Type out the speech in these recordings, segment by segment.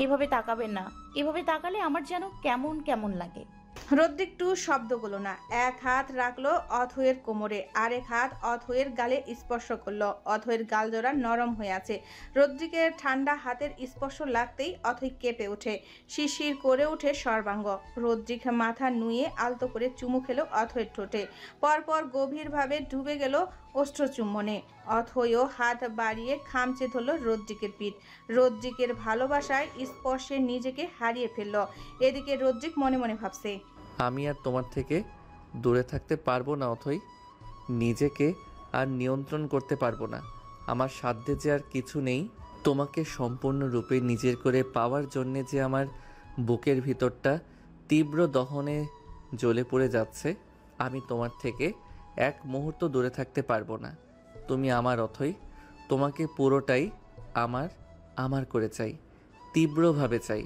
এভাবে তাকাবেন না, এভাবে তাকালে আমার যেন কেমন কেমন লাগে। রদ্রিক টু শব্দগুলো না, এক হাত রাখলো অথয়ের কোমরে, আরেক হাত অথয়ের গালে স্পর্শ করলো। অথয়ের গাল জোড়া নরম হয়ে আছে। রদ্রিকের ঠান্ডা হাতের স্পর্শ লাগতেই অথই কেঁপে ওঠে, শিরশির করে ওঠে সর্বাঙ্গ। রদ্রিক মাথা নুয়ে আলতো করে চুমু খেলো অথয়ের ঠোঁটে, পরপর গভীরভাবে ডুবে গেল অস্ত্রচুম্বনে। অথয়ও হাত বাড়িয়ে খামচে ধরল রদ্রিকের পিঠ। রদ্রিকের ভালোবাসায় স্পর্শে নিজেকে হারিয়ে ফেলল। এদিকে রদ্রিক মনে মনে ভাবছে, আমি আর তোমার থেকে দূরে থাকতে পারবো না অথই। নিজেকে আর নিয়ন্ত্রণ করতে পারবো না। আমার সাধ্যে যে আর কিছু নেই। তোমাকে সম্পূর্ণরূপে নিজের করে পাওয়ার জন্যে যে আমার বুকের ভিতরটা তীব্র দহনে জ্বলে পড়ে যাচ্ছে। আমি তোমার থেকে এক মুহূর্ত দূরে থাকতে পারবো না। তুমি আমার অথই। তোমাকে পুরোটাই আমার আমার করে চাই, তীব্রভাবে চাই।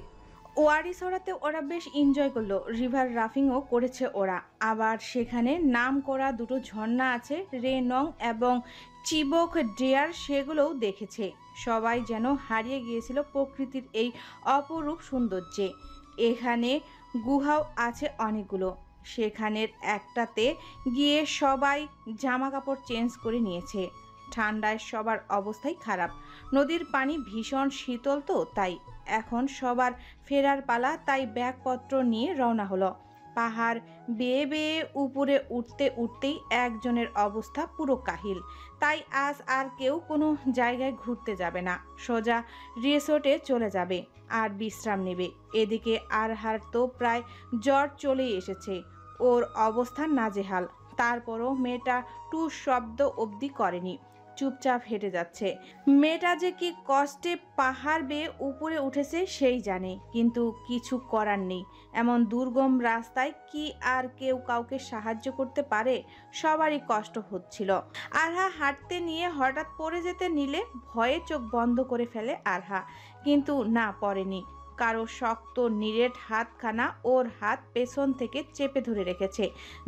ওয়ারি সরাতে ওরা বেশ এনজয় করলো। রিভার রাফিংও করেছে ওরা। আবার সেখানে নাম করা দুটো ঝর্ণা আছে, রে নং এবং চিবক ডেয়ার, সেগুলোও দেখেছে। সবাই যেন হারিয়ে গিয়েছিল প্রকৃতির এই অপরূপ সৌন্দর্যে। এখানে গুহাও আছে অনেকগুলো। সেখানের একটাতে গিয়ে সবাই জামা কাপড় চেঞ্জ করে নিয়েছে। ঠান্ডায় সবার অবস্থাই খারাপ। নদীর পানি ভীষণ শীতল, তো তাই এখন সবার ফেরার পালা। তাই ব্যাগপত্র নিয়ে রওনা হলো। পাহাড় বেয়ে বেয়ে উপরে উঠতে উঠতেই একজনের অবস্থা পুরো কাহিল। তাই আজ আর কেউ কোনো জায়গায় ঘুরতে যাবে না, সোজা রিসোর্টে চলে যাবে আর বিশ্রাম নেবে। এদিকে আরহার তো প্রায় জ্বর চলেই এসেছে। ওর অবস্থা নাজেহাল। তারপরও মেয়েটা টু শব্দ অবধি করেনি, চুপচাপ হেঁটে যাচ্ছে। মেয়েটা যে কি কষ্টে পাহাড় বেয়ে উপরে উঠেছে সেই জানে, কিন্তু কিছু করার নেই। এমন দুর্গম রাস্তায় কি আর কেউ কাউকে সাহায্য করতে পারে? সবারই কষ্ট হচ্ছিল। আরহা হাঁটতে নিয়ে হঠাৎ পড়ে যেতে নিলে ভয়ে চোখ বন্ধ করে ফেলে আরহা, কিন্তু না, পড়েনি। কারো শক্ত নিরেট হাতখানা ওর হাত পেছন থেকে চেপে ধরে রেখেছে,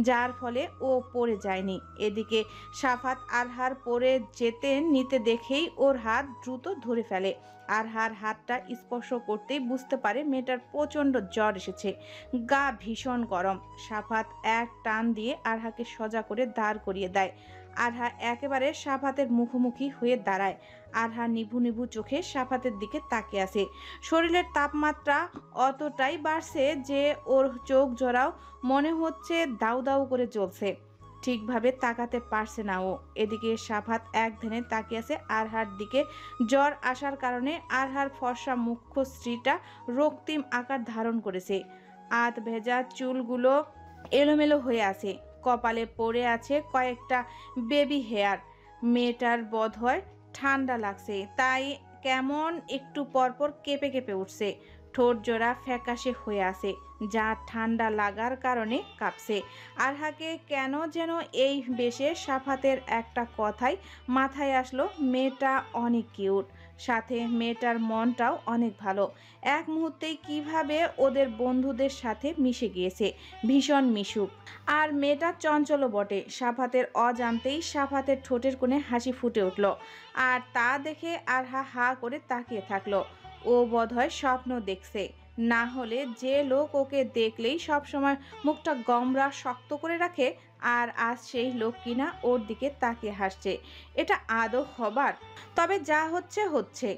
যার ফলে ও পড়ে যায়নি। এদিকে সাফাত আরহার পড়ে যেতে নিতে দেখেই ওর হাত দ্রুত ধরে ফেলে। আরহার হাতটা স্পর্শ করতেই বুঝতে পারে মেয়েটার প্রচণ্ড জ্বর এসেছে, গা ভীষণ গরম। সাফাত এক টান দিয়ে আরহাকে সোজা করে দাঁড় করিয়ে দেয়। আরহা একেবারে সাফাতের মুখোমুখি হয়ে দাঁড়ায়। আরহা নিভু নিভু চোখে সাফাতের দিকে তাকিয়ে আছে। শরীরের তাপমাত্রা অতটাই বাড়ছে যে ওর চোখ জোড়াও মনে হচ্ছে দাউ দাউ করে জ্বলছে। ঠিকভাবে তাকাতে পারছে না ও। এদিকে সাফাত এক ধ্যানে তাকিয়ে আছে আরহার দিকে। জ্বর আসার কারণে আরহার ফর্সা মুখশ্রীটা রক্তিম আকার ধারণ করেছে। আধ ভেজা চুলগুলো এলোমেলো হয়ে আছে, কপালে পড়ে আছে কয়েকটা বেবি হেয়ার। মেয়েটার বোধহয় ঠান্ডা লাগছে, তাই কেমন একটু পরপর কেঁপে কেঁপে উঠছে। ঠোঁট জোড়া ফ্যাকাশে হয়ে আছে, যা ঠান্ডা লাগার কারণে কাঁপছে। আরহাকে কেন যেন এই বেশে সাফাতের একটা কথাই মাথায় আসলো, মেয়েটা অনেক কিউট, সাথে মেয়েটার মনটাও অনেক ভালো। এক মুহূর্তেই কিভাবে ওদের বন্ধুদের সাথে মিশে গিয়েছে, ভীষণ মিশুক। আর মেয়েটা চঞ্চলও বটে। সাফাতের অজান্তেই সাফাতের ঠোঁটের কোণে হাসি ফুটে উঠল, আর তা দেখে আরহা হা করে তাকিয়ে থাকলো। ও বোধহয় স্বপ্ন দেখছে, না হলে যে লোক ওকে দেখলেই সবসময় মুখটা গমরা শক্ত করে রাখে, আর আজ সেই লোক কিনা ওর দিকে তাকিয়ে হাসছে, এটা আদৌ হবার? তবে যা হচ্ছে হচ্ছে।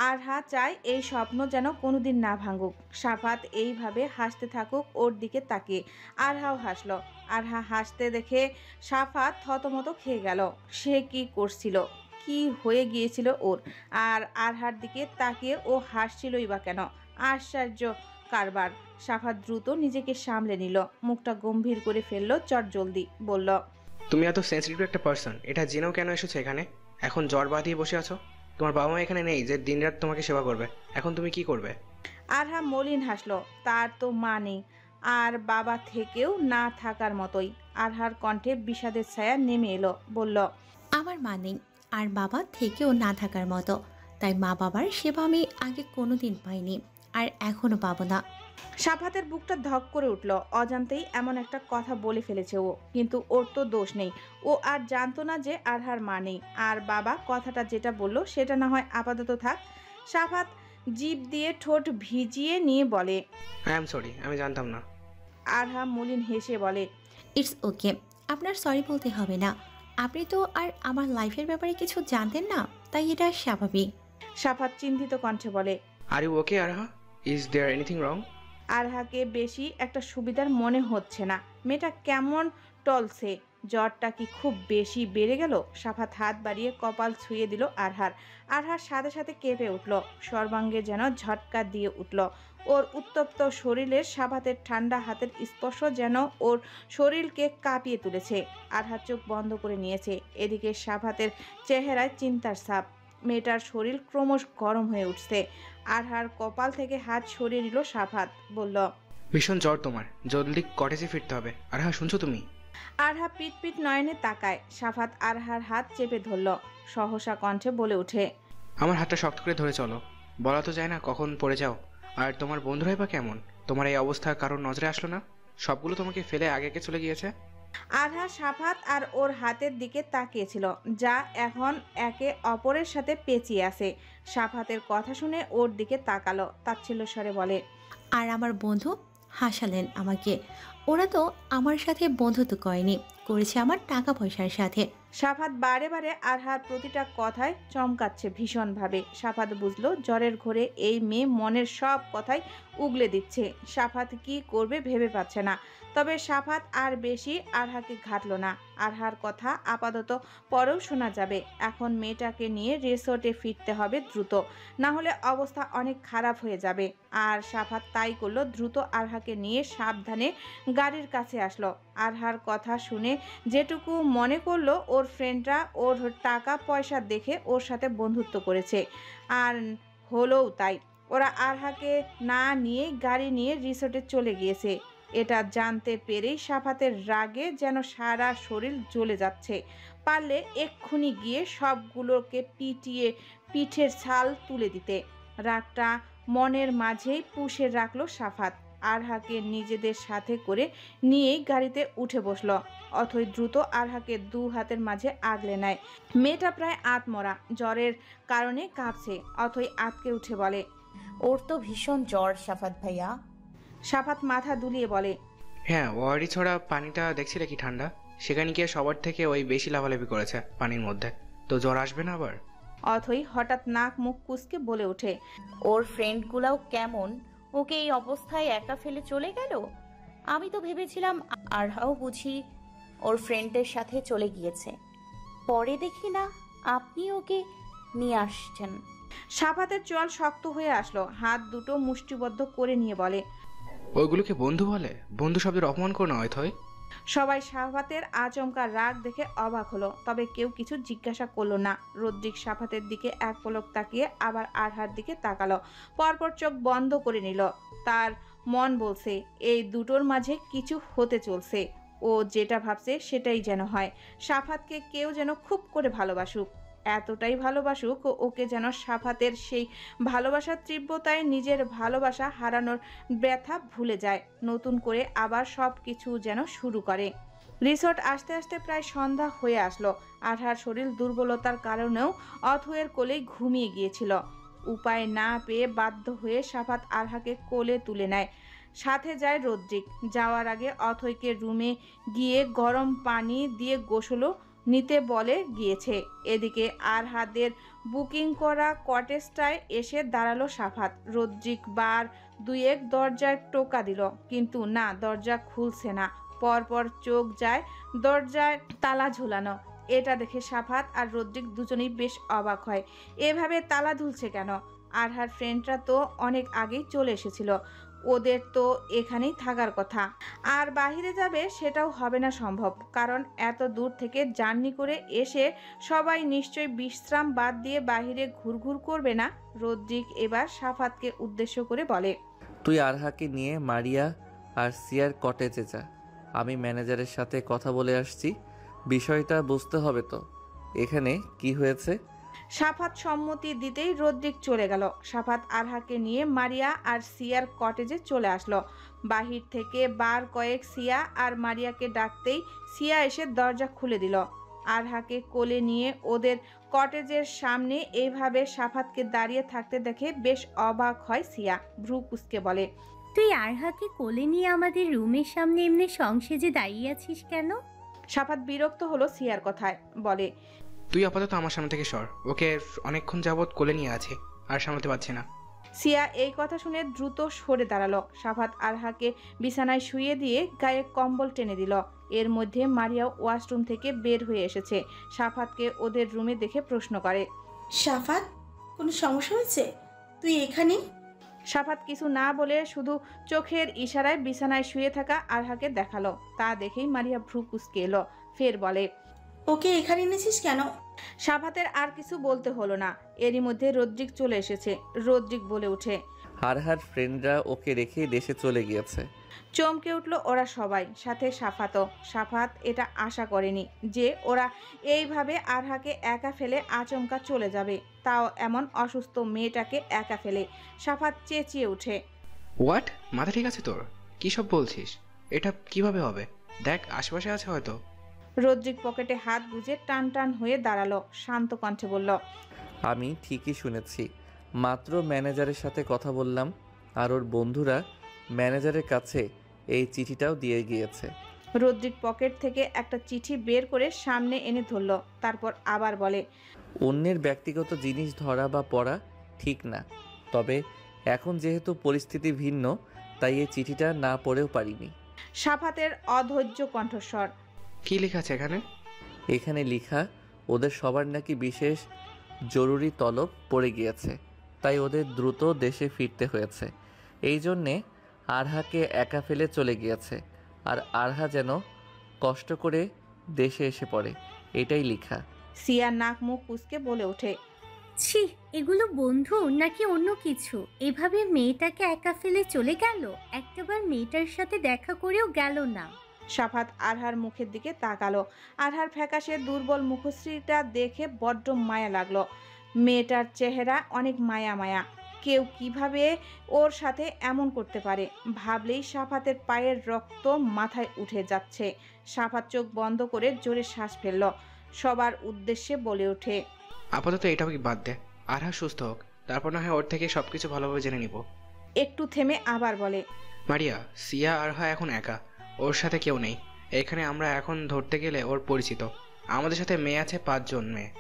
আরহা চায় এই স্বপ্ন যেন কোনোদিন না ভাঙুক। সাফাত এইভাবে হাসতে থাকুক ওর দিকে তাকিয়ে। আরহাও হাসলো। আরহা হাসতে দেখে সাফাত থতমত খেয়ে গেল। সে কি করছিল, কি হয়ে গিয়েছিল ওর? আর আরহার দিকে তাকিয়ে ও হাসছিলই বা কেন? আশ্চর্য কারবার। সাফাত দ্রুত নিজেকে সামলে নিল, মুখটা গম্ভীর করে ফেললো চটজলদি, বলল, তুমি এত সেন্সিটিভ একটা পার্সন, এটা জেনেও কেন এসেছো এখানে? এখন জ্বর বাঁধিয়ে বসে আছো। তোমার বাবা মা এখানে নেই যে দিনরাত তোমাকে সেবা করবে। এখন তুমি কি করবে? আরহা মলিন হাসলো। তার তো মা নেই, আর বাবা থেকেও না থাকার মতোই। আরহার কণ্ঠে বিষাদের ছায়া নেমে এলো, বলল, আমার মা নেই আর বাবা থেকেও না থাকার মতো, তাই মা বাবার সেবা আমি আগে কোনোদিন পাইনি আর এখনো পাবো না। সাফাতের বুকটা ধক করে উঠল। অজান্তেই এমন একটা কথা বলে ফেলেছে ও, কিন্তু ওর তো দোষ নেই। ও আর জানতো না যে আরহার মা নেই। আর বাবা কথাটা যেটা বলল সেটা না হয় আপাতত থাক। সাফাত জিভ দিয়ে ঠোঁট ভিজিয়ে নিয়ে বলে। আই এম সরি, আমি জানতাম না। আরহা মলিন হেসে বলে। ইটস ওকে, আপনার সরি বলতে হবে না। আপনি তো আর আমার লাইফের ব্যাপারে কিছু জানতেন না, তাই এটা স্বাভাবিক। সাফাত চিন্তিত কণ্ঠে বলে। Are you okay Arha? Is there anything wrong? আরহাকে বেশি একটা সুবিধার মনে হচ্ছে না। মেয়েটা কেমন টলছে, জ্বরটা কি খুব বেশি বেড়ে গেল? সাফাত হাত বাড়িয়ে কপাল ছুঁয়ে দিল আরহার। আরহার সাথে সাথে কেঁপে উঠল, সর্বাঙ্গে যেন ঝটকা দিয়ে উঠল। ওর উত্তপ্ত শরীরের সাফাতের ঠান্ডা হাতের স্পর্শ যেন ওর শরীরকে কাঁপিয়ে তুলেছে। আরহার চোখ বন্ধ করে নিয়েছে। এদিকে সাফাতের চেহারায় চিন্তার ছাপ। মেয়েটার শরীর ক্রমশ গরম হয়ে উঠছে। আরহার কপাল থেকে হাত সরিয়ে নিল সাফাত, বলল। ভীষণ জ্বর তোমার, জলদি কটেজে ফিরতে হবে। আরহা শুনছো তুমি? আরহা পিট পিট নয়নে তাকায়। সাফাত আরহার হাত চেপে ধরল, সহসা কণ্ঠে বলে ওঠে। আমার হাতটা শক্ত করে ধরে চলো। বলা তো যায় না কখন পড়ে যাও। আর তোমার বন্ধুরাই বা কেমন? তোমার এই অবস্থা কারোর নজরে আসলো না? সবগুলো তোমাকে ফেলে আগে চলে গিয়েছে। আরহা সাফাত আর ওর হাতের দিকে তাকিয়েছিল, যা এখন একে অপরের সাথে পেঁচিয়ে আছে। সাফাতের কথা শুনে ওর দিকে তাকালো, তাচ্ছিল্য স্বরে বলে। আর আমার বন্ধু হাসালেন আমাকে। ওরা তো আমার সাথে বন্ধুত্ব করেনি, করেছে আমার টাকা পয়সার সাথে। সাফাত বারে বারে আরহার প্রতিটা কথায় চমকাচ্ছে ভীষণভাবে। সাফাত বুঝলো জ্বরের ঘোরে এই মেয়ে মনের সব কথাই উগলে দিচ্ছে। সাফাত কি করবে ভেবে পাচ্ছে না। তবে সাফাত আর বেশি আরহাকে ঘাটল না। আরহার কথা আপাতত পরেও শোনা যাবে। এখন মেয়েটাকে নিয়ে রিসোর্টে ফিরতে হবে দ্রুত, না হলে অবস্থা অনেক খারাপ হয়ে যাবে। আর সাফাত তাই করলো, দ্রুত আরহাকে নিয়ে সাবধানে গাড়ির কাছে আসলো। আরহার কথা শুনে যেটুকু মনে করলো ওর ফ্রেন্ডরা ওর টাকা পয়সা দেখে ওর সাথে বন্ধুত্ব করেছে, আর হলোও তাই। ওরা আরহাকে না নিয়ে গাড়ি নিয়ে রিসোর্টে চলে গিয়েছে। এটা জানতে পেরেই সাফাতের রাগে যেন সারা শরীর জ্বলে যাচ্ছে। পারলে এক্ষুনি গিয়ে সবগুলোকে পিটিয়ে পিঠের ছাল তুলে দিতে। রাগটা মনের মাঝেই পুষে রাখলো সাফাত। আরহাকে নিজেদের সাথে করে নিয়েই গাড়িতে উঠে বসলো। অথই দ্রুত আরহাকে দু হাতের মাঝে আগলে নেয়। মেয়েটা প্রায় আত্মরা, জ্বরের কারণে কাঁপছে। অথই আটকে উঠে বলে। ওর তো ভীষণ জ্বর সাফাত ভাইয়া। সাফাত মাথা দুলিয়ে বলে। হ্যাঁ, ওয়ারি ছড়া পানিটা দেখছিলে কি ঠান্ডা? সেখানে গিয়ে সবার থেকে ওই বেশি লাফালাফি করেছে পানির মধ্যে। তো জ্বর আসবে না আবার? অথই হঠাৎ নাক মুখ কুঁচকে বলে ওঠে। ওর ফ্রেন্ডগুলাও কেমন, ওকে এই অবস্থায় একা ফেলে চলে গেল। আমি তো ভেবেছিলাম আরহাও বুঝি ওর ফ্রেন্ডদের সাথে চলে গিয়েছে। পরে দেখি না আপনি ওকে নিয়ে আসছেন। সাফাতের চোয়াল শক্ত হয়ে আসলো, হাত দুটো মুষ্টিবদ্ধ করে নিয়ে বলে। ওইগুলোকে বন্ধু বলে? বন্ধু শব্দের অপমান করো না অথয়। সবাই সাফাতের আচমকা রাগ দেখে অবাক হলো, তবে কেউ কিছু জিজ্ঞাসা করলো না। রদ্রিক সাফাতের দিকে এক পলক তাকিয়ে আবার আরহার দিকে তাকালো, পরপর চোখ বন্ধ করে নিল। তার মন বলছে এই দুটোর মাঝে কিছু হতে চলছে। ও যেটা ভাবছে সেটাই যেন হয়। সাফাতকে কেউ যেন খুব করে ভালোবাসুক, এতটাই ভালোবাসুক ওকে যেন সাফাতের সেই ভালোবাসার তীব্রতায় নিজের ভালোবাসা হারানোর ব্যথা ভুলে যায়, নতুন করে আবার সব কিছু যেন শুরু করে। রিসোর্ট আসতে আসতে প্রায় সন্ধ্যা হয়ে আসলো। আরহার শরীর দুর্বলতার কারণেও অথয়ের কোলেই ঘুমিয়ে গিয়েছিল। উপায় না পেয়ে বাধ্য হয়ে সাফাত আরহাকে কোলে তুলে নেয়। সাথে যায় রদ্রিক। যাওয়ার আগে অথয়কে রুমে গিয়ে গরম পানি দিয়ে গোসলও নিতে বলে গিয়েছে। এদিকে আরহাদের বুকিং করা কটেজটায় এসে দাঁড়ালো সাফাত। রদ্রিক বার দুয়েক দরজায় টোকা দিল, কিন্তু না, দরজা খুলছে না। পরপর চোখ যায় দরজায় তালা ঝুলানো। এটা দেখে সাফাত আর রদ্রিক দুজনেই বেশ অবাক হয়। এভাবে তালা ঝুলছে কেন? আরহার ফ্রেন্ডরা তো অনেক আগেই চলে এসেছিল, ওদের তো এখানেই থাকার কথা। আর বাহিরে যাবে সেটাও হবে না সম্ভব, কারণ এত দূর থেকে জার্নি করে এসে সবাই নিশ্চয়ই বিশ্রাম বাদ দিয়ে বাহিরে ঘুরঘুর করবে না। রদ্রিক এবার সাফাতকে উদ্দেশ্য করে বলে। তুই আরহাকে নিয়ে মারিয়া আর সিয়ার কটেজে যা। আমি ম্যানেজারের সাথে কথা বলে আসছি। বিষয়টা বুঝতে হবে তো এখানে কি হয়েছে। সাফাত সম্মতি দিতেই রদ্রিক চলে গেল। সাফাত আরহাকে নিয়ে মারিয়া আর সিয়ার কটেজে চলে আসলো। বাহির থেকে বার কয়েক সিয়া আর মারিয়াকে ডাকতেই সিয়া এসে দরজা খুলে দিল। আরহাকে কোলে নিয়ে ওদের কটেজের সামনে এইভাবে সাফাতকে দাঁড়িয়ে থাকতে দেখে বেশ অবাক হয় সিয়া। ভ্রু কুঁচকে বলে, তুই আরহাকে কোলে নিয়ে আমাদের রুমের সামনে এমনি সংসেজে দাঁড়িয়ে আছিস কেন? সাফাত বিরক্ত হলো সিয়ার কথায়, বলে, তুই আপাতত আমার সামনে থেকে সর। ওকে অনেকক্ষণ যাবৎ কোলে নিয়ে আছে, আর সামলাতে পারছি না। সিয়া এই কথা শুনে দ্রুত সরে দাঁড়ালো। সাফাত আরহাকে বিছানায় শুইয়ে দিয়ে গায়ে কম্বল টেনে দিল। এর মধ্যে মারিয়া ওয়াশরুম থেকে বের হয়ে এসেছে। সাফাতকে ওদের রুমে দেখে প্রশ্ন করে, সাফাত, কোনো সমস্যা হয়েছে? তুই এখানে? সাফাত কিছু না বলে শুধু চোখের ইশারায় বিছানায় শুয়ে থাকা আরহাকে দেখালো। তা দেখেই মারিয়া ভ্রু কুঁচকে এলো। ফের বলে, ওকে এখানে এনেছিস কেন? সাফাতের আর কিছু বলতে হলো না। এরই মধ্যে রদ্রিক চলে এসেছে। রদ্রিক বলে ওঠে, আরহার ফ্রেন্ডরা ওকে রেখে দেশে চলে গিয়েছে। চমকে উঠল ওরা সবাই, সাথে সাফাতও। সাফাত এটা আশা করেনি যে ওরা এইভাবে আরহাকে একা ফেলে আচমকা চলে যাবে, তাও এমন অসুস্থ মেয়েটাকে একা ফেলে। সাফাত চেঁচিয়ে ওঠে, হোয়াট? মাথা ঠিক আছে তোর? কী সব বলছিস? এটা কিভাবে হবে? দেখ, আশেপাশে আছে হয়তো। রদ্রিক পকেটে হাত গুজে টান টান হয়ে দাঁড়ালো। শান্ত কণ্ঠে বলল, আমি ঠিকই শুনেছি। মাত্র ম্যানেজারের সাথে কথা বললাম, আর ওর বন্ধুরা ম্যানেজারের কাছে এই চিঠিটাও দিয়ে গিয়েছে। রদ্রিক পকেট থেকে একটা চিঠি বের করে সামনে এনে ধরল। তারপর আবার বলে, অন্যের ব্যক্তিগত জিনিস ধরা বা পড়া ঠিক না, তবে এখন যেহেতু পরিস্থিতি ভিন্ন, তাই এই চিঠিটা না পড়েও পারিনি। সাফাতের অধৈর্য কণ্ঠস্বর, কি লেখা আছে এখানে? এখানে লেখা ওদের সবার নাকি বিশেষ জরুরি তলব পড়ে গিয়েছে, তাই ওদের দ্রুত দেশে ফিরতে হয়েছে। এই জন্যে আরহাকে একা ফেলে চলে গিয়েছে, আর আরহা যেন কষ্ট করে দেশে এসে পড়ে, এটাই লেখা। সিয়া নাক মুখ কুঁচকে বলে ওঠে, ছি, এগুলো বন্ধু নাকি অন্য কিছু? এভাবে মেয়েটাকে একা ফেলে চলে গেল, একটাবার মেয়েটার সাথে দেখা করেও গেল না। সাফাত আরহার মুখের দিকে তাকালো। আরহার ফ্যাকাশে দুর্বল মুখশ্রীটা দেখে বড্ড মায়া লাগলো। মেয়েটার চেহারা অনেক মায়া মায়া। কেউ কিভাবে ওর সাথে এমন করতে পারে ভাবলেই সাফাতের পায়ের রক্ত মাথায় উঠে যাচ্ছে। সাফাত চোখ বন্ধ করে জোরে শ্বাস ফেলল। সবার উদ্দেশ্যে বলে ওঠে, আপাতত এটাও কি বাদ দে। আরহা সুস্থ হোক, তারপর না হয় ওর থেকে সবকিছু ভালোভাবে জেনে নিব। একটু থেমে আবার বলে, মারিয়া, সিয়া আরহা এখন একা, ওর সাথে কেউ নেই। এখানে আমরা এখন ধরতে গেলে ওর পরিচিত। আমাদের সাথে মেয়ে আছে 5 জন মেয়ে,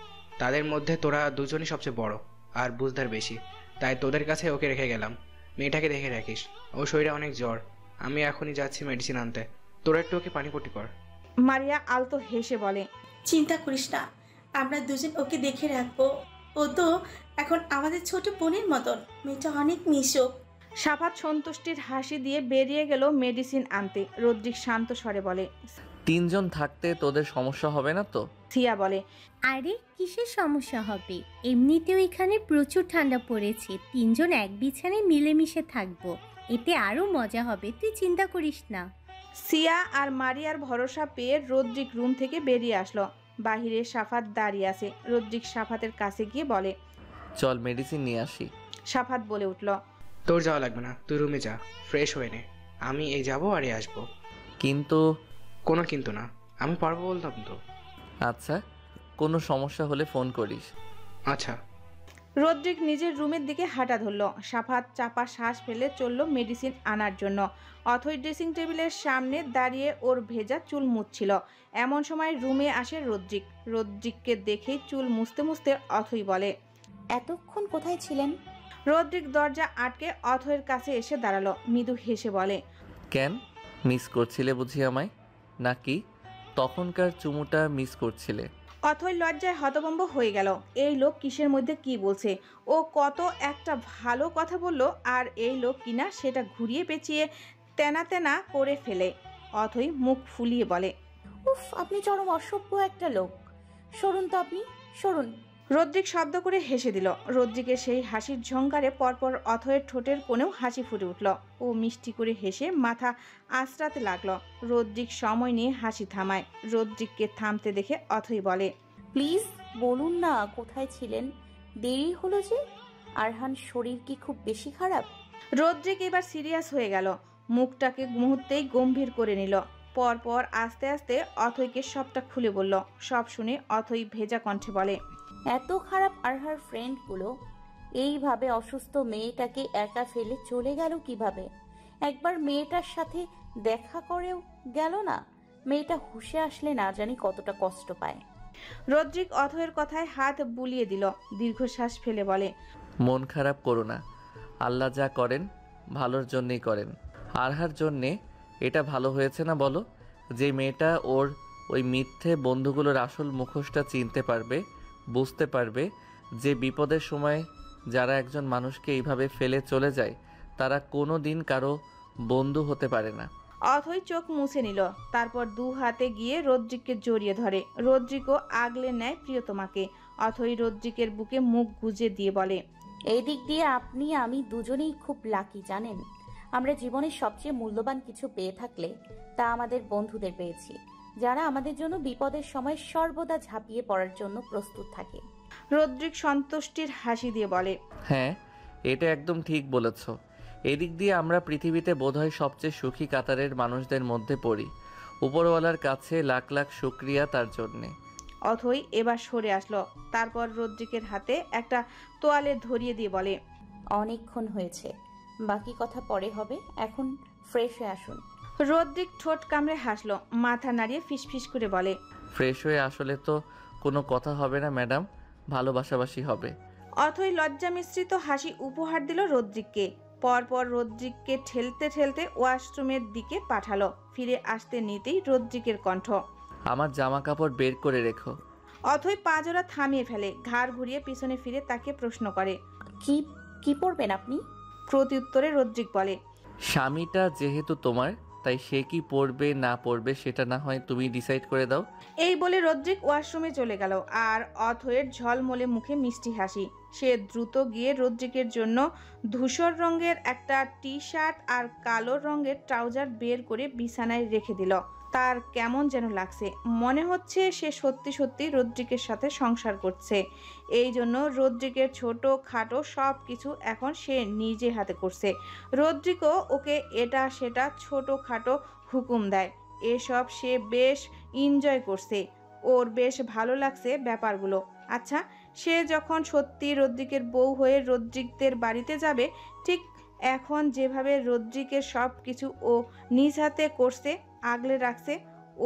তাদের মধ্যে তোরা 2 জনই সবচেয়ে বড় আর বুঝদার বেশি, তাই তোদের কাছে ওকে রেখে গেলাম। মেয়েটাকে দেখে রাখিস, ওর শরীরে অনেক জ্বর। আমি এখনই যাচ্ছি মেডিসিন আনতে, তোরা একটু ওকে পানিপটি কর। মারিয়া আলতো হেসে বলে, চিন্তা করিস না, আমরা দুজন ওকে দেখে রাখবো। ও তো এখন আমাদের ছোট বোনের মতন। মেয়েটা অনেক মিশুক। সাফাত সন্তুষ্টির হাসি দিয়ে বেরিয়ে গেল মেডিসিন আনতে। রদ্রিক শান্ত স্বরে বলে, 3 জন থাকতে তোদের সমস্যা হবে না তো? সিয়া বলে, আরে কিসের সমস্যা হবে? এমনিতেও এখানে প্রচুর ঠান্ডা পড়েছে, 3 জন এক বিছানায় মিলেমিশে থাকবো, এতে আরো মজা হবে, তুই চিন্তা করিস না। সিয়া আর মারিয়ার ভরসা পেয়ে রদ্রিক রুম থেকে বেরিয়ে আসলো। বাহিরে সাফাত দাঁড়িয়ে আছে। রদ্রিক সাফাতের কাছে গিয়ে বলে, চল মেডিসিন নিয়ে আসি। সাফাত বলে উঠল, তোর যাওয়া লাগবে না, তুই রুমে যা, ফ্রেশ হয়ে নে। আমি এই যাবো আর এই আসবো। কিন্তু কোনো কিন্তু না, আমি পারবো বললাম তো। আচ্ছা, কোনো সমস্যা হলে ফোন করিস। আচ্ছা। রদ্রিক নিজের রুমের দিকে হাঁটা ধরল। সাফাত চাপা শ্বাস ফেলে চলল মেডিসিন আনার জন্য। অথই ড্রেসিং টেবিলের সামনে দাঁড়িয়ে ওর ভেজা চুল মুছছিল। এমন সময় রুমে আসে রদ্রিক। রদ্রিককে দেখেই চুল মুছতে মুছতে অথই বলে, এতক্ষণ কোথায় ছিলেন? রদ্রিক দরজা আটকে অথয়ের কাছে এসে দাঁড়ালো। মৃদু হেসে বলে, কেন মিস করছিলে বুঝি আমায়, নাকি তখনকার চুমুটা মিস করছিলে? অথই লজ্জায় হতভম্ব হয়ে গেল। এই লোক কিসের মধ্যে কি বলছে? ও কত একটা ভালো কথা বলল, আর এই লোক কিনা সেটা ঘুরিয়ে পেঁচিয়ে তেনা তেনা করে ফেলে। অথই মুখ ফুলিয়ে বলে, উফ, আপনি চরম অসভ্য একটা লোক। সরুন তো আপনি, সরুন। রদ্রিক শব্দ করে হেসে দিল। রদ্রিকের সেই হাসির ঝঙ্কারে পরপর অথয়ের ঠোঁটের কোণেও হাসি ফুটে উঠল। ও মিষ্টি করে হেসে মাথা আঁচড়াতে লাগলো। রদ্রিক সময় নিয়ে হাসি থামায়। রদ্রিককে থামতে দেখে অথই বলে, প্লিজ বলুন না কোথায় ছিলেন, দেরি হলো যে। আরহান শরীর কি খুব বেশি খারাপ? রদ্রিক এবার সিরিয়াস হয়ে গেল। মুখটাকে মুহূর্তেই গম্ভীর করে নিল। পরপর আস্তে আস্তে অথইকে সবটা খুলে বলল। সব শুনে অথই ভেজা কণ্ঠে বলে, এত খারাপ আরহার ফ্রেন্ডগুলো এইভাবে অসুস্থ মেয়েটাকে একা ফেলে চলে গেল কিভাবে? একবার মেয়েটার সাথে দেখা করেও গেল না। মেয়েটা হুঁশে আসলে না জানি কতটা কষ্ট পায়। রদ্রিক অথয়ের কথায় হাত বুলিয়ে দিল, দীর্ঘশ্বাস ফেলে বলে, মন খারাপ করো না, আল্লাহ যা করেন ভালোর জন্যই করেন। আরহার জন্যে এটা ভালো হয়েছে না বলো? যে মেয়েটা ওর ওই মিথ্যে বন্ধুগুলোর আসল মুখোশটা চিনতে পারবে, বুঝতে পারবে যে বিপদের সময় যারা একজন মানুষকে এইভাবে ফেলে চলে যায় তারা কোনো দিন কারো বন্ধু হতে পারে না। অথই চোখ মুছে নিল, তারপর দু হাতে গিয়ে রদ্রিককে জড়িয়ে ধরে। রদ্রিকও আগলে নেয় প্রিয়তমাকে। অথই রদ্রিকের বুকে মুখ গুজে দিয়ে বলে, এই দিক দিয়ে আপনি আমি দুজনেই খুব লাকি জানেন। আমরা জীবনের সবচেয়ে মূল্যবান কিছু পেয়ে থাকলে তা আমাদের বন্ধুদের পেয়েছি, যারা আমাদের জন্য বিপদের সময় সর্বদা ঝাঁপিয়ে পড়ার জন্য প্রস্তুত থাকে। রদ্রিক সন্তুষ্টির হাসি দিয়ে বলে, হ্যাঁ, এটা একদম ঠিক বলেছ। এদিক দিয়ে আমরা পৃথিবীতে বোধহয় সবচেয়ে সুখী কাতারের মানুষদের মধ্যে পড়ি। উপরওয়ালার কাছে লাখ লাখ শুকরিয়া তার জন্যে। অথই এবার সরে আসলো, তারপর রদ্রিকের হাতে একটা তোয়ালে ধরিয়ে দিয়ে বলে, অনেকক্ষণ হয়েছে, বাকি কথা পরে হবে, এখন ফ্রেশ হয়ে আসুন। রদ্রিক ঠোঁট কামড়ে হাসলো, মাথা নাড়িয়ে ফিসফিস করে বলে, ফ্রেশ হয়ে আসলে তো কোনো কথা হবে না ম্যাডাম, ভালোবাসাবাসি হবে। অথই লজ্জা মিশ্রিত হাসি উপহার দিল রদ্রিককে। পরপর রদ্রিককে ঠেলতে ঠেলতে ওয়াশরুমের দিকে পাঠালো। ফিরে আসতে নিতেই রদ্রিকের কণ্ঠ, আমার জামা কাপড় বের করে রেখো। অথই পাজোড়া থামিয়ে ফেলে, ঘাড় ঘুরিয়ে পিছনে ফিরে তাকে প্রশ্ন করে, কি কি পড়বেন আপনি? প্রত্যুত্তরে রদ্রিক বলে, স্বামীটা যেহেতু তোমার, তাই সে কি পড়বে না পড়বে সেটা না হয় তুমি ডিসাইড করে দাও। এই বলে রদ্রিক ওয়াশরুমে চলে গেল। আর অথয়ের ঝলমলে মুখে মিষ্টি হাসি। সে দ্রুত গিয়ে রদ্রিকের জন্য ধূসর রঙের একটা টি শার্ট আর কালো রঙের ট্রাউজার বের করে বিছানায় রেখে দিল। তার কেমন যেন লাগছে, মনে হচ্ছে সে সত্যি সত্যি রদ্রিকের সাথে সংসার করছে। এই জন্য রদ্রিকের ছোট খাটো সব কিছু এখন সে নিজে হাতে করছে। রদ্রিকও ওকে এটা সেটা ছোট খাটো হুকুম দেয়, এসব সে বেশ এনজয় করছে। ওর বেশ ভালো লাগছে ব্যাপারগুলো। আচ্ছা, সে যখন সত্যি রদ্রিকের বউ হয়ে রদ্রিকদের বাড়িতে যাবে, ঠিক এখন যেভাবে রদ্রিকের সব কিছু ও নিজ হাতে করছে, আগলে রাখছে,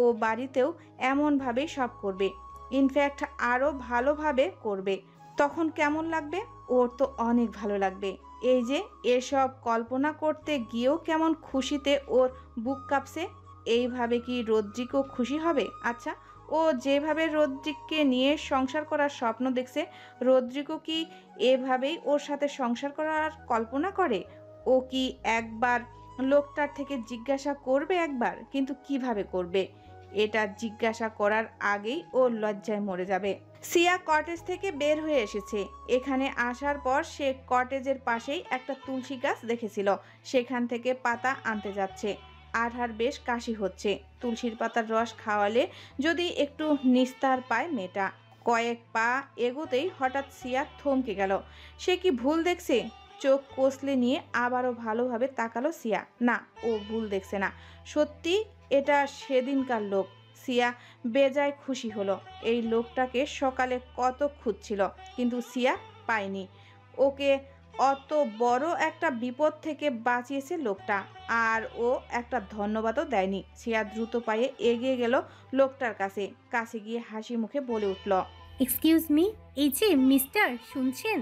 ও বাড়িতেও এমনভাবেই সব করবে। ইনফ্যাক্ট আরও ভালোভাবে করবে। তখন কেমন লাগবে? ওর তো অনেক ভালো লাগবে। এই যে এসব কল্পনা করতে গিয়েও কেমন খুশিতে ওর বুক কাঁপছে। এইভাবে কি রদ্রিকও খুশি হবে? আচ্ছা, ও যেভাবে রদ্রিককে নিয়ে সংসার করার স্বপ্ন দেখছে, রদ্রিকও কি এভাবেই ওর সাথে সংসার করার কল্পনা করে? ও কি একবার লোকটার থেকে জিজ্ঞাসা করবে একবার? কিন্তু কিভাবে করবে? এটা জিজ্ঞাসা করার আগেই ও লজ্জায় মরে যাবে। সিয়া কটেজ থেকে বের হয়ে এসেছে। এখানে আসার পর সে কটেজের পাশেই একটা তুলসী গাছ দেখেছিল, সেখান থেকে পাতা আনতে যাচ্ছে। আরহার বেশ কাশি হচ্ছে, তুলসীর পাতার রস খাওয়ালে যদি একটু নিস্তার পায় মেয়েটা। কয়েক পা এগোতেই হঠাৎ সিয়া থমকে গেল। সে কি ভুল দেখছে? চোখ কষলে নিয়ে আবারও ভালোভাবে তাকালো সিয়া। না, ও ভুল দেখছে না, সত্যি এটা সেদিনকার লোক। সিয়া বেজায় খুশি হলো। এই লোকটাকে সকালে কত খুঁজছিল, কিন্তু সিয়া পায়নি। ওকে অত বড় একটা বিপদ থেকে বাঁচিয়েছে লোকটা, আর ও একটা ধন্যবাদও দেয়নি। সিয়া দ্রুত পায়ে এগিয়ে গেল লোকটার কাছে। কাছে গিয়ে হাসি মুখে বলে উঠল, এক্সকিউজ মি, এই যে মিস্টার, শুনছেন?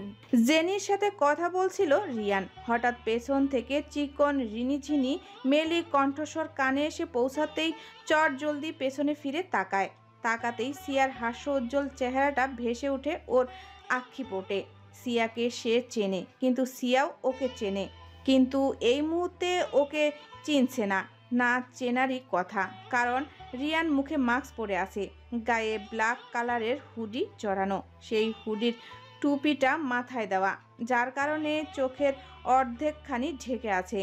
জেনির সাথে কথা বলছিল রিয়ান। হঠাৎ পেছন থেকে চিকন রিনিঝিনি মেলি কণ্ঠস্বর কানে এসে পৌঁছাতেই চট জলদি পেছনে ফিরে তাকায়। তাকাতেই সিয়ার হাস্য উজ্জ্বল চেহারাটা ভেসে ওঠে ওর আক্ষিপটে। সিয়াকে সে চেনে, কিন্তু সিয়াও ওকে চেনে, কিন্তু এই মুহূর্তে ওকে চিনছে না। না চেনারই কথা, কারণ রিয়ান মুখে মাস্ক পরে আছে, গায়ে ব্ল্যাক কালারের হুডি জড়ানো। সেই হুডির টুপিটা মাথায় দেওয়া, যার কারণে চোখের অর্ধেকখানি ঢেকে আছে।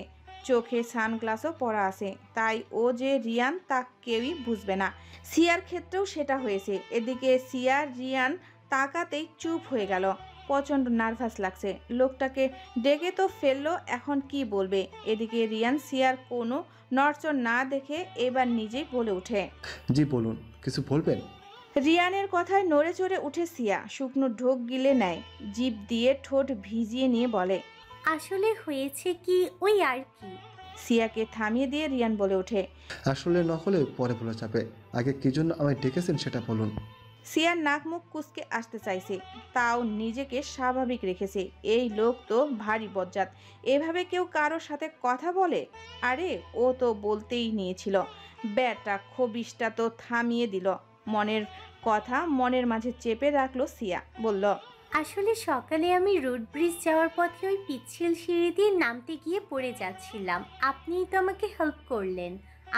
চোখে সানগ্লাসও পরা আছে, তাই ও যে রিয়ান তা কেউই বুঝবে না। সিয়ার ক্ষেত্রেও সেটা হয়েছে। এদিকে সিয়া রিয়ান তাকাতেই চুপ হয়ে গেল। প্রচণ্ড নার্ভাস লাগছে। লোকটাকে ডেকে তো ফেললো, এখন কি বলবে? এদিকে রিয়ান সিয়ার কোনো নড়চড় না দেখে এবার নিজেই বলে ওঠে, জি বলুন, কিছু বলবেন? রিয়ানের কথায় নড়ে চড়ে উঠে সিয়া, শুকনো ঢোক গিলে নেয়, জিভ দিয়ে ঠোঁট ভিজিয়ে নিয়ে বলে। আসলে হয়েছে কি, ওই আর কি। সিয়াকে থামিয়ে দিয়ে রিয়ান বলে ওঠে। আসলে না হলে পরে বলা যাবে, আগে কি জন্য আমায় ডেকেছেন সেটা বলুন। সিয়ার নাক মুখ কুচকে আসতে চাইছে, তাও নিজেকে স্বাভাবিক রেখেছে। এই লোক তো ভারী বজ্জাত, এভাবে কেউ কারোর সাথে কথা বলে? আরে ও তো বলতেই নিয়েছিল। ব্যাটা খবিসটা তো থামিয়ে দিল। মনের কথা মনের মাঝে চেপে রাখলো সিয়া, বলল। আসলে সকালে আমি রোড ব্রিজ যাওয়ার পথে ওই পিচ্ছিল সিঁড়ি দিয়ে নামতে গিয়ে পড়ে যাচ্ছিলাম। আপনিই তো আমাকে হেল্প করলেন,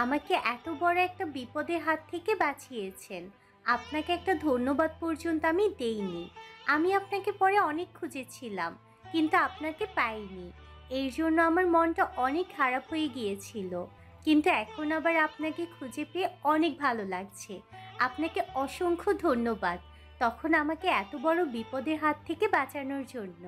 আমাকে এত বড় একটা বিপদের হাত থেকে বাঁচিয়েছেন। আপনাকে একটা ধন্যবাদ পর্যন্ত আমি দেইনি। আমি আপনাকে পরে অনেক খুঁজেছিলাম, কিন্তু আপনাকে পাইনি। এই জন্য আমার মনটা অনেক খারাপ হয়ে গিয়েছিল, কিন্তু এখন আবার আপনাকে খুঁজে পেয়ে অনেক ভালো লাগছে। আপনাকে অসংখ্য ধন্যবাদ তখন আমাকে এত বড় বিপদের হাত থেকে বাঁচানোর জন্য।